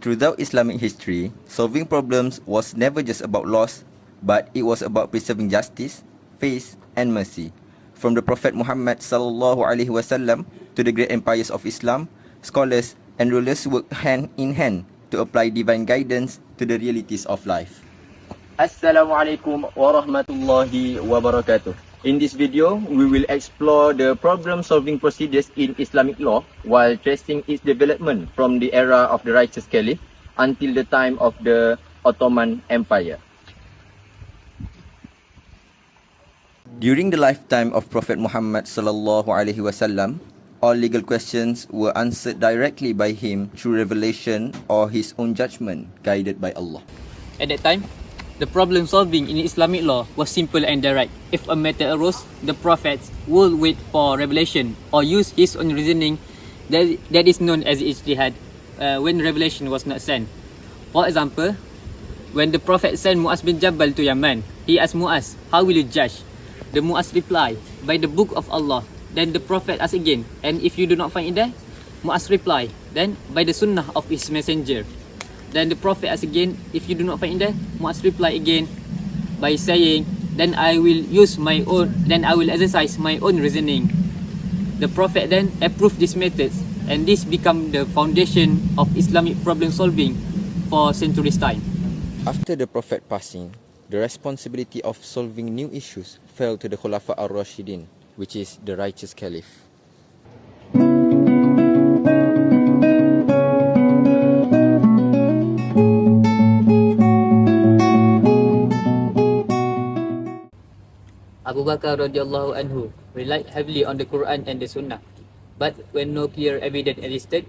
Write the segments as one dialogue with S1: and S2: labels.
S1: Throughout Islamic history, solving problems was never just about laws, but it was about preserving justice, faith, and mercy. From the Prophet Muhammad sallallahu alaihi wasallam to the great empires of Islam, scholars and rulers worked hand in hand to apply divine guidance to the realities of life.
S2: Assalamualaikum warahmatullahi wabarakatuh. In this video, we will explore the problem-solving procedures in Islamic law while tracing its development from the era of the righteous caliph until the time of the Ottoman Empire.
S1: During the lifetime of Prophet Muhammad sallallahu alaihi wasallam, all legal questions were answered directly by him through revelation or his own judgment guided by Allah.
S3: At that time, the problem solving in Islamic law was simple and direct. If a matter arose, the prophets would wait for revelation or use his own reasoning that is known as ijtihad when revelation was not sent. For example, when the prophet sent Mu'az bin Jabal to Yaman, he asked Mu'az, "How will you judge?" The Mu'az replied, "By the book of Allah." Then the prophet asked again, "And if you do not find it there?" Mu'az replied, "Then by the sunnah of his messenger." Then the prophet asked again, "If you do not find it there?" Mu'az replied again by saying, "Then I will exercise my own reasoning." The prophet then approved these methods, and this became the foundation of Islamic problem solving for centuries time.
S1: After the Prophet passing, the responsibility of solving new issues fell to the Khulafa ar-Rashidin, which is the righteous caliph.
S3: Abu Bakar radhiyallahu anhu relied heavily on the Quran and the Sunnah, but when no clear evidence existed,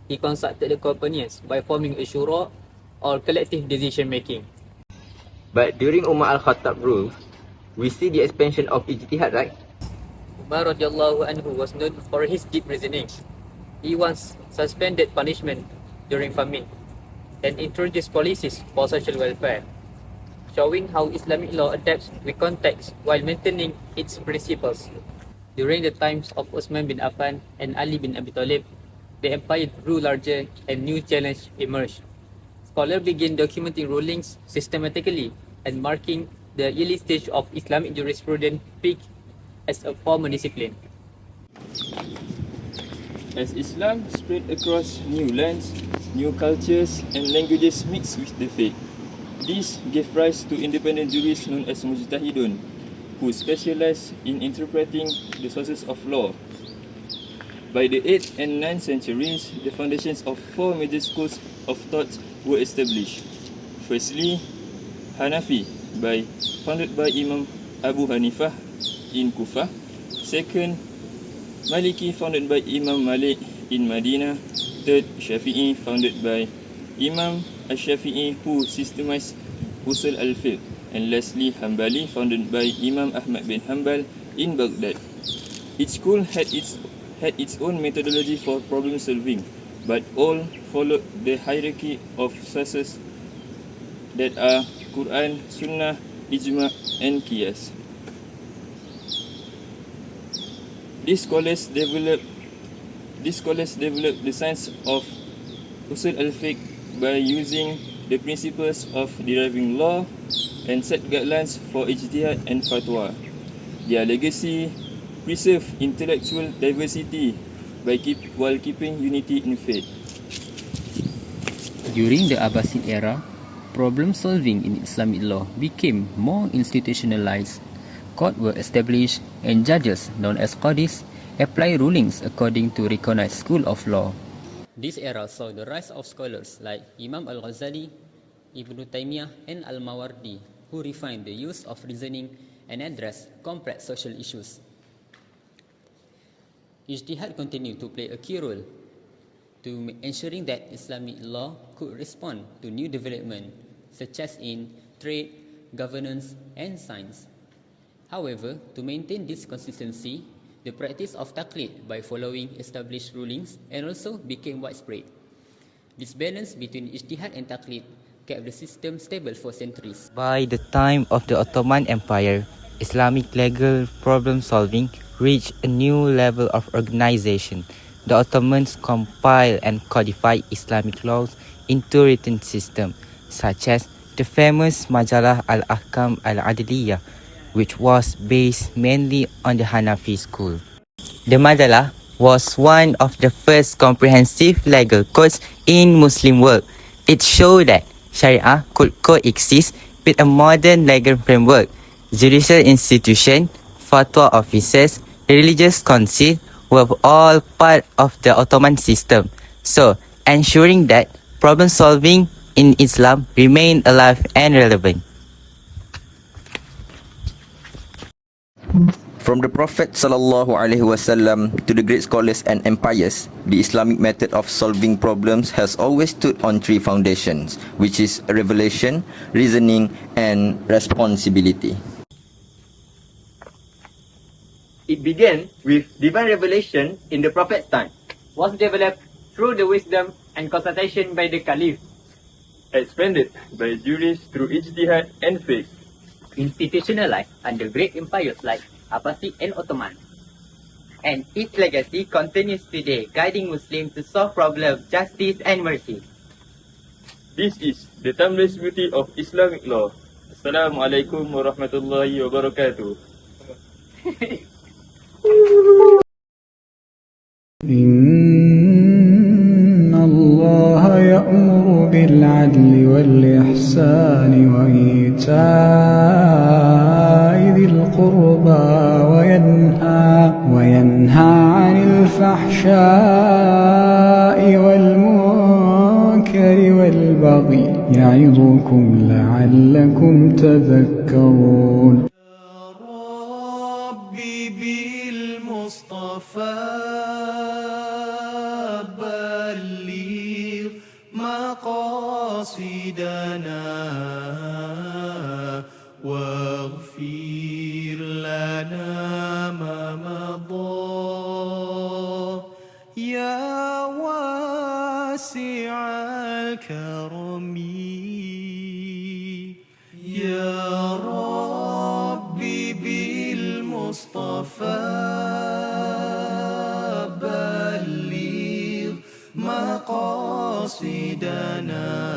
S3: he consulted the companions by forming a shura or collective decision making.
S2: But during Umar al-Khattab rule, we see the expansion of ijtihad, right?
S3: Umar radhiyallahu anhu was known for his deep reasoning. He once suspended punishment during famine and introduced policies for social welfare, showing how Islamic law adapts with context while maintaining its principles. During the times of Uthman bin Affan and Ali bin Abi Talib, the empire grew larger and new challenges emerged. Scholars began documenting rulings systematically and marking the early stage of Islamic jurisprudence peak as a formal discipline.
S4: As Islam spread across new lands, new cultures and languages mixed with the faith, this gave rise to independent jurists known as mujtahidun, who specialized in interpreting the sources of law. By the 8th and 9th centuries, the foundations of four major schools of thought were established. Firstly, Hanafi, founded by Imam Abu Hanifah in Kufah. Second, Maliki, founded by Imam Malik in Madinah. Third, Shafi'i, founded by Imam Ash-Shafi'i, who systemized usul al-fiqh. And lastly, Hanbali, founded by Imam Ahmad bin Hanbal in Baghdad. Each school had its own methodology for problem solving, but all followed the hierarchy of sources that are Quran, Sunnah, Ijma' and Qiyas. These scholars developed the science of usul al-fiqh by using the principles of deriving law and set guidelines for ijtihad and fatwa. Their legacy preserved intellectual diversity while keeping unity in faith.
S5: During the Abbasid era, problem solving in Islamic law became more institutionalized. Courts were established and judges, known as qadis, apply rulings according to recognized school of law. This era saw the rise of scholars like Imam al-Ghazali, Ibn Taymiyyah and al-Mawardi, who refined the use of reasoning and addressed complex social issues. Ijtihad continued to play a key role to ensuring that Islamic law could respond to new development such as in trade, governance and science. However, to maintain this consistency, the practice of taqlid by following established rulings and also became widespread. This balance between ijtihad and taqlid kept the system stable for centuries.
S6: By the time of the Ottoman Empire, Islamic legal problem solving reached a new level of organization. The Ottomans compiled and codified Islamic laws into written system, such as the famous Majalah Al-Ahkam Al-Adliyah, which was based mainly on the Hanafi school. The Majalah was one of the first comprehensive legal codes in Muslim world. It showed that Sharia could coexist with a modern legal framework. Judicial institution, fatwa officers, religious council were all part of the Ottoman system. So, ensuring that problem solving in Islam remained alive and relevant.
S1: From the Prophet sallallahu alaihi wasallam to the great scholars and empires, the Islamic method of solving problems has always stood on three foundations, which is revelation, reasoning, and responsibility.
S2: It began with divine revelation in the Prophet's time.
S3: Was developed through the wisdom and consultation by the Caliph,
S4: Expanded by jurists through ijtihad and faith.
S3: institutionalized under great empires like Abbasid and Ottoman.
S6: And its legacy continues today, guiding Muslims to solve problems, justice and mercy.
S4: This is the timeless beauty of Islamic law. Assalamualaikum warahmatullahi wabarakatuh.
S7: إن الله يأمر بالعدل والإحسان وإيتاء ذي القربى وينهى عن الفحشاء والمنكر والبغي يعظكم لعلكم تذكرون.
S8: بلغ مقاصدنا واغفر لنا ما مضى يا واسع الكرم يا ربي بالمصطفى مقاصدنا